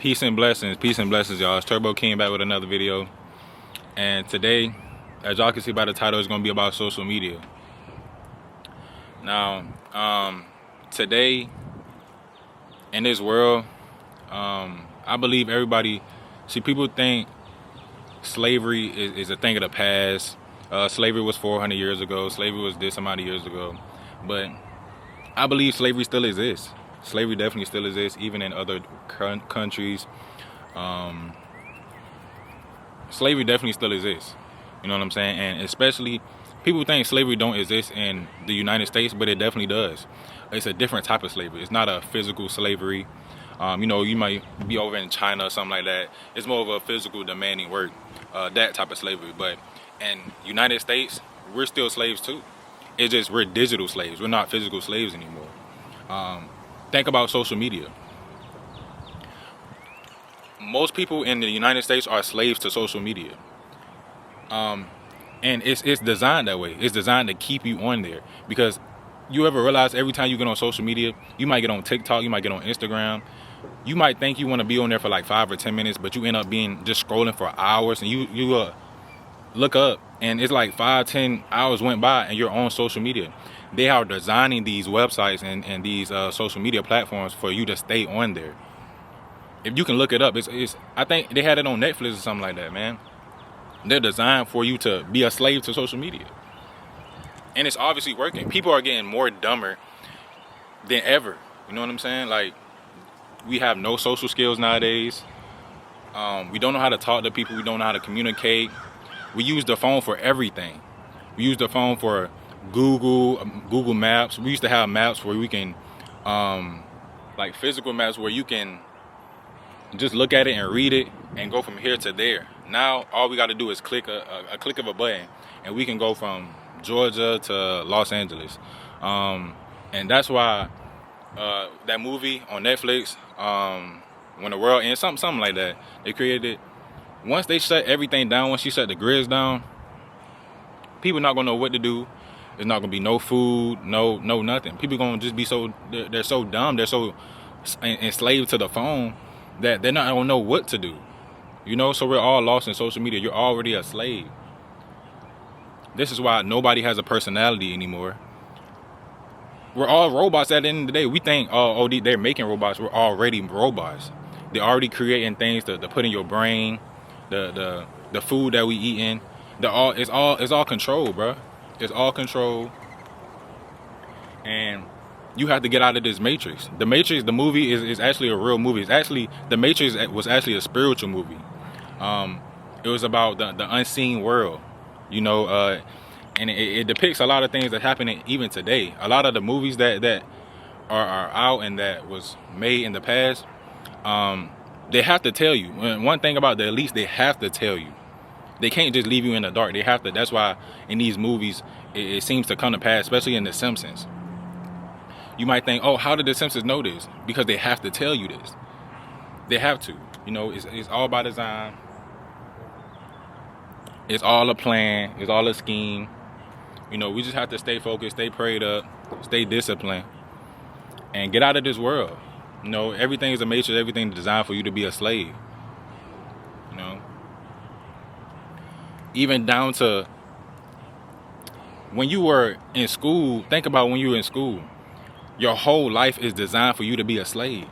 Peace and blessings, y'all. It's Turbo King back with another video. And today, as y'all can see by the title, it's gonna be about social media. Now, today in this world, I believe everybody, people think slavery is a thing of the past. Slavery was 400 years ago. Slavery was this amount of years ago. But I believe slavery still exists. Slavery definitely still exists, even in other countries. Slavery definitely still exists. You know what I'm saying? And especially, people think slavery don't exist in the United States, but it definitely does. It's a different type of slavery. It's not a physical slavery. You might be over in China or something like that. It's more of a physical, demanding work, that type of slavery. But in United States, we're still slaves too. It's just we're digital slaves. We're not physical slaves anymore. Think about social media. Most people in the United States are slaves to social media. And it's designed that way. It's designed to keep you on there. Because you ever realize every time you get on social media, you might get on TikTok, you might get on Instagram. You might think you want to be on there for like 5 or 10 minutes, but you end up being just scrolling for hours, and you look up and it's like 5-10 hours went by and you're on social media. They are designing these websites and these social media platforms for you to stay on there. If you can look it up, it's I think they had it on Netflix or something like that, man. They're designed for you to be a slave to social media. And it's obviously working. People are getting more dumber than ever. You know what I'm saying? Like, we have no social skills nowadays. We don't know how to talk to people. We don't know how to communicate. We use the phone for everything. We use the phone for Google Maps. We used to have maps where we can, like physical maps where you can just look at it and read it and go from here to there. Now, all we got to do is click a click of a button, and we can go from Georgia to Los Angeles. And that's why that movie on Netflix, When the World Ends, something like that, they created it. Once they shut everything down, once you shut the grids down, people not gonna know what to do. There's not gonna be no food, no nothing. People gonna just be they're so dumb, they're so enslaved to the phone that they're not gonna know what to do. You know, so we're all lost in social media. You're already a slave. This is why nobody has a personality anymore. We're all robots at the end of the day. We think, they're making robots. We're already robots. They're already creating things to put in your brain, the food that we eating. It's all control, bro. It's all control. And you have to get out of this Matrix. The Matrix, the movie is actually a real movie. The Matrix was actually a spiritual movie. It was about the unseen world, you know, and it depicts a lot of things that happen even today. A lot of the movies that are out and that was made in the past, they have to tell you. One thing about the elites, they have to tell you. They can't just leave you in the dark. They have to. That's why in these movies, it seems to come to pass, especially in The Simpsons. You might think, oh, how did The Simpsons know this? Because they have to tell you this. They have to. You know, it's all by design. It's all a plan. It's all a scheme. You know, we just have to stay focused, stay prayed up, stay disciplined, and get out of this world. You know, everything is a matrix. Everything is designed for you to be a slave. You know, even down to when you were in school. Think about when you were in school. Your whole life is designed for you to be a slave.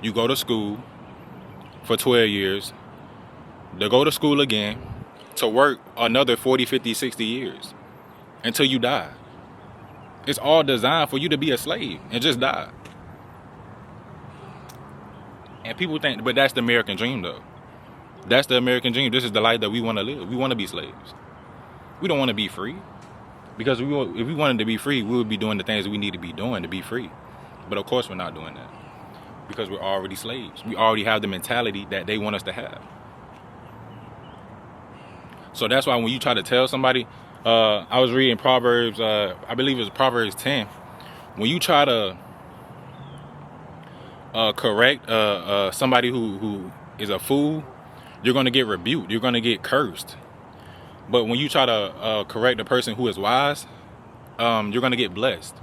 You go to school for 12 years, to go to school again, to work another 40, 50, 60 years until you die. It's all designed for you to be a slave and just die. And people think, but that's the American dream though. That's the American dream. This is the life that we want to live. We want to be slaves. We don't want to be free. Because if we wanted to be free, we would be doing the things we need to be doing to be free. But of course we're not doing that. Because we're already slaves. We already have the mentality that they want us to have. So that's why when you try to tell somebody, I was reading Proverbs, I believe it was Proverbs 10. When you try to correct somebody who is a fool, you're going to get rebuked. You're going to get cursed. But when you try to correct a person who is wise, you're going to get blessed.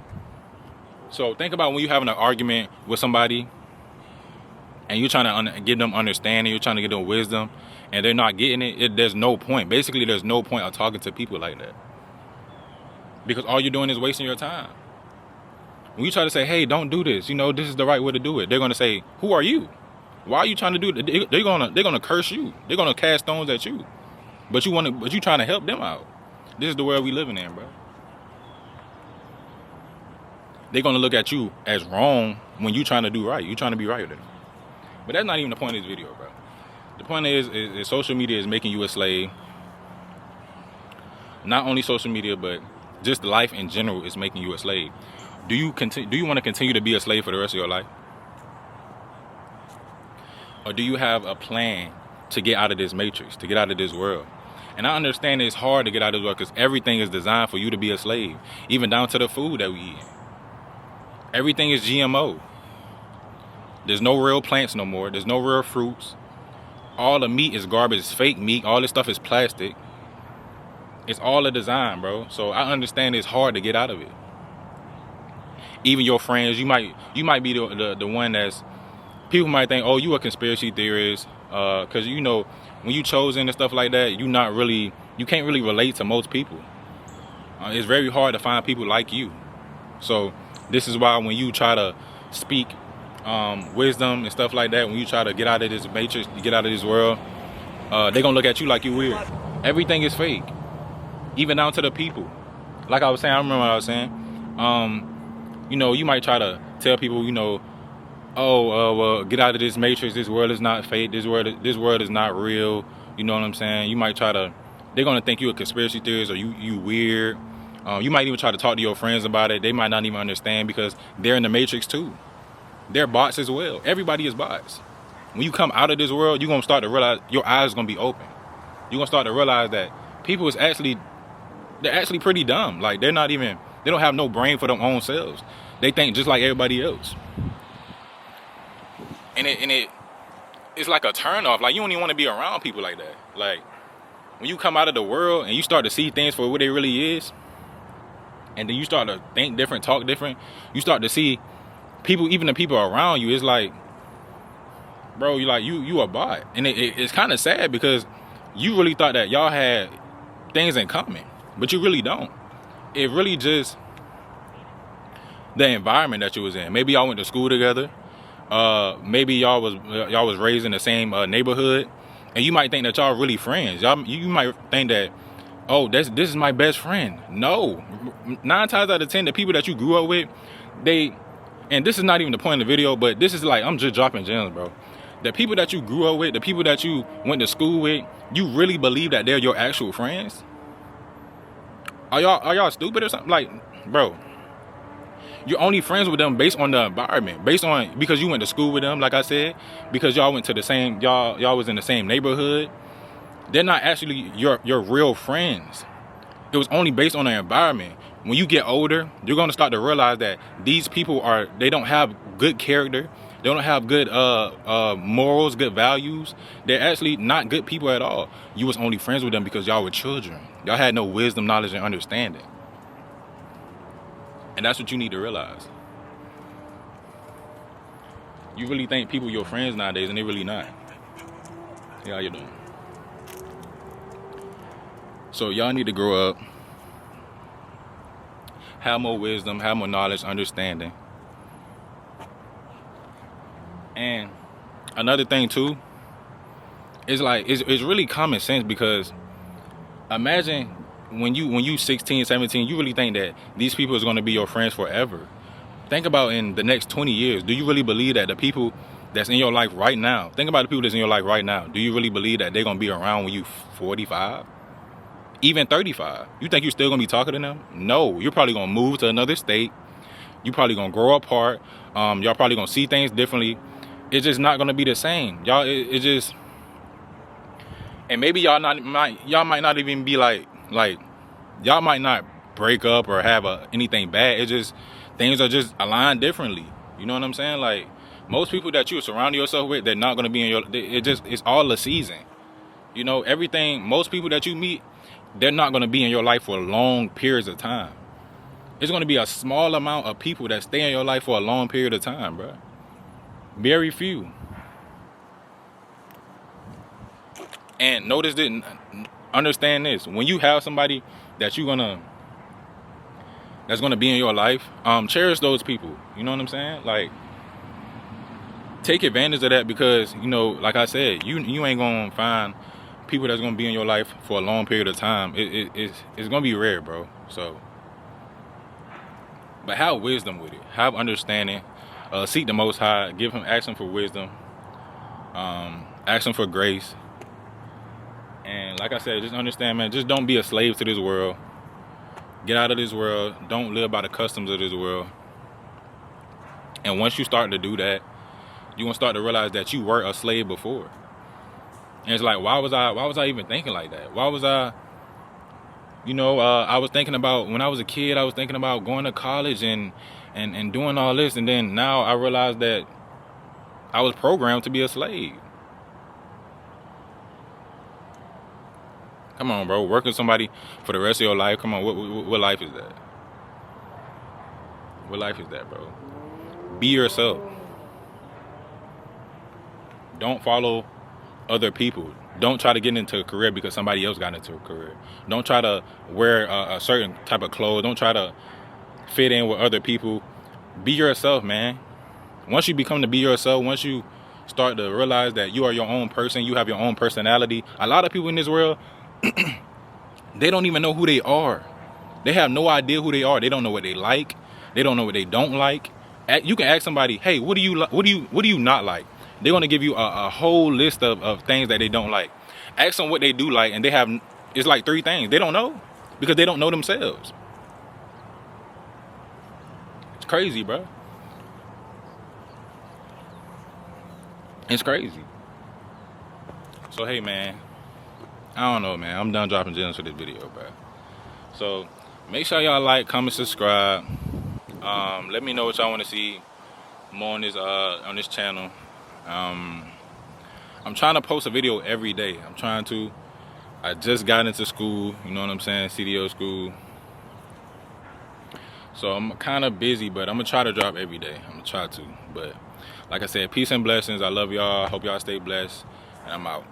So think about when you're having an argument with somebody and you're trying to give them understanding, you're trying to give them wisdom, and they're not getting it, there's no point. Basically, there's no point of talking to people like that, because all you're doing is wasting your time. When you try to say, hey, don't do this, you know, this is the right way to do it, they're gonna say, who are you? Why are you trying to do it? They're gonna curse you. They're gonna cast stones at you. But you trying to help them out. This is the world we living in, bro. They're gonna look at you as wrong when you trying to do right. You trying to be right with them. But that's not even the point of this video, bro. The point is social media is making you a slave. Not only social media, but just life in general is making you a slave. Do you want to continue to be a slave for the rest of your life? Or do you have a plan to get out of this matrix, to get out of this world? And I understand it's hard to get out of this world because everything is designed for you to be a slave, even down to the food that we eat. Everything is GMO. There's no real plants no more. There's no real fruits. All the meat is garbage. It's fake meat. All this stuff is plastic. It's all a design, bro. So I understand it's hard to get out of it. Even your friends, you might be the one that's, people might think, oh, you a conspiracy theorist, because you know when you chosen and stuff like that, you can't really relate to most people. It's very hard to find people like you. So this is why when you try to speak wisdom and stuff like that, when you try to get out of this matrix, get out of this world, they're gonna look at you like you weird. Everything is fake, even down to the people. Like I was saying, I remember what I was saying. You know, you might try to tell people, you know, oh, well, get out of this matrix. This world is not fake. This world is not real. You know what I'm saying? You might try to, they're gonna think you a conspiracy theorist or you weird. You might even try to talk to your friends about it. They might not even understand because they're in the matrix too. They're bots as well. Everybody is bots. When you come out of this world, you're gonna start to realize your eyes are gonna be open. You're gonna start to realize that people they're actually pretty dumb. Like they don't have no brain for their own selves. They think just like everybody else. And it's like a turn off. Like you don't even want to be around people like that. Like when you come out of the world and you start to see things for what they really is, and then you start to think different, talk different, you start to see people, even the people around you, it's like, bro, you a bot. And it's kind of sad because you really thought that y'all had things in common, but you really don't. It really just the environment that you was in. Maybe y'all went to school together. Maybe y'all was raised in the same neighborhood, and you might think that y'all really friends. You might think that, oh, this is my best friend. No, 9 times out of 10, the people that you grew up with, and this is not even the point of the video, but this is like, I'm just dropping gems, bro. The people that you grew up with, the people that you went to school with, you really believe that they're your actual friends? Are y'all stupid or something? Like, bro, you're only friends with them based on the environment, because you went to school with them, like I said, because y'all went to the same, y'all was in the same neighborhood. They're not actually your real friends. It was only based on the environment. When you get older, you're gonna start to realize that these people they don't have good character. They don't have good morals, good values. They're actually not good people at all. You was only friends with them because y'all were children. Y'all had no wisdom, knowledge, and understanding. And that's what you need to realize. You really think people your friends nowadays, and they really not. Hey, how you doing? So y'all need to grow up, have more wisdom, have more knowledge, understanding. And another thing too, is like, it's really common sense, because imagine when you 16, 17, you really think that these people is going to be your friends forever. Think about in the next 20 years, do you really believe that the people that's in your life right now, think about the people that's in your life right now, do you really believe that they're going to be around when you 45? Even 35? You think you're still going to be talking to them? No, you're probably going to move to another state. You're probably going to grow apart. Y'all probably going to see things differently. It's just not going to be the same. Y'all, it just, and maybe y'all might not even be like y'all might not break up or have anything bad. It's just things are just aligned differently. You know what I'm saying? Like most people that you surround yourself with, they're not going to be in your, it's all a season. You know, everything, most people that you meet, they're not going to be in your life for long periods of time. It's going to be a small amount of people that stay in your life for a long period of time, bro. Very few. And notice this, understand this. When you have somebody that that's gonna be in your life, cherish those people. You know what I'm saying? Like, take advantage of that, because, you know, like I said, you ain't gonna find people that's gonna be in your life for a long period of time. It's gonna be rare, bro. So, but have wisdom with it, have understanding, seek the Most High, ask him for wisdom, ask him for grace. And like I said, just understand, man, just don't be a slave to this world. Get out of this world. Don't live by the customs of this world. And once you start to do that, you're gonna start to realize that you were a slave before. And it's like, why was I even thinking like that? Why was I, you know, I was thinking about, when I was a kid, I was thinking about going to college and doing all this, and then now I realized that I was programmed to be a slave. Come on, bro. Working somebody for the rest of your life. Come on, what life is that? What life is that, bro? Be yourself. Don't follow other people. Don't try to get into a career because somebody else got into a career. Don't try to wear a certain type of clothes. Don't try to fit in with other people. Be yourself, man. Once you become to be yourself, once you start to realize that you are your own person, you have your own personality. A lot of people in this world, they don't even know who they are. They have no idea who they are. They don't know what they like. They don't know what they don't like. You can ask somebody, hey, what do you not like? They're gonna give you a whole list of things that they don't like. Ask them what they do like, and it's like 3 things they don't know, because they don't know themselves. It's crazy, bro. It's crazy. So hey, man, I don't know, man. I'm done dropping gems for this video, bro. So make sure y'all like, comment, subscribe. Let me know what y'all want to see more on this channel. I'm trying to post a video every day. I just got into school, you know what I'm saying, CDO school. So I'm kind of busy, but I'm gonna try to drop every day. I'm gonna try to. But like I said, peace and blessings. I love y'all. Hope y'all stay blessed. And I'm out.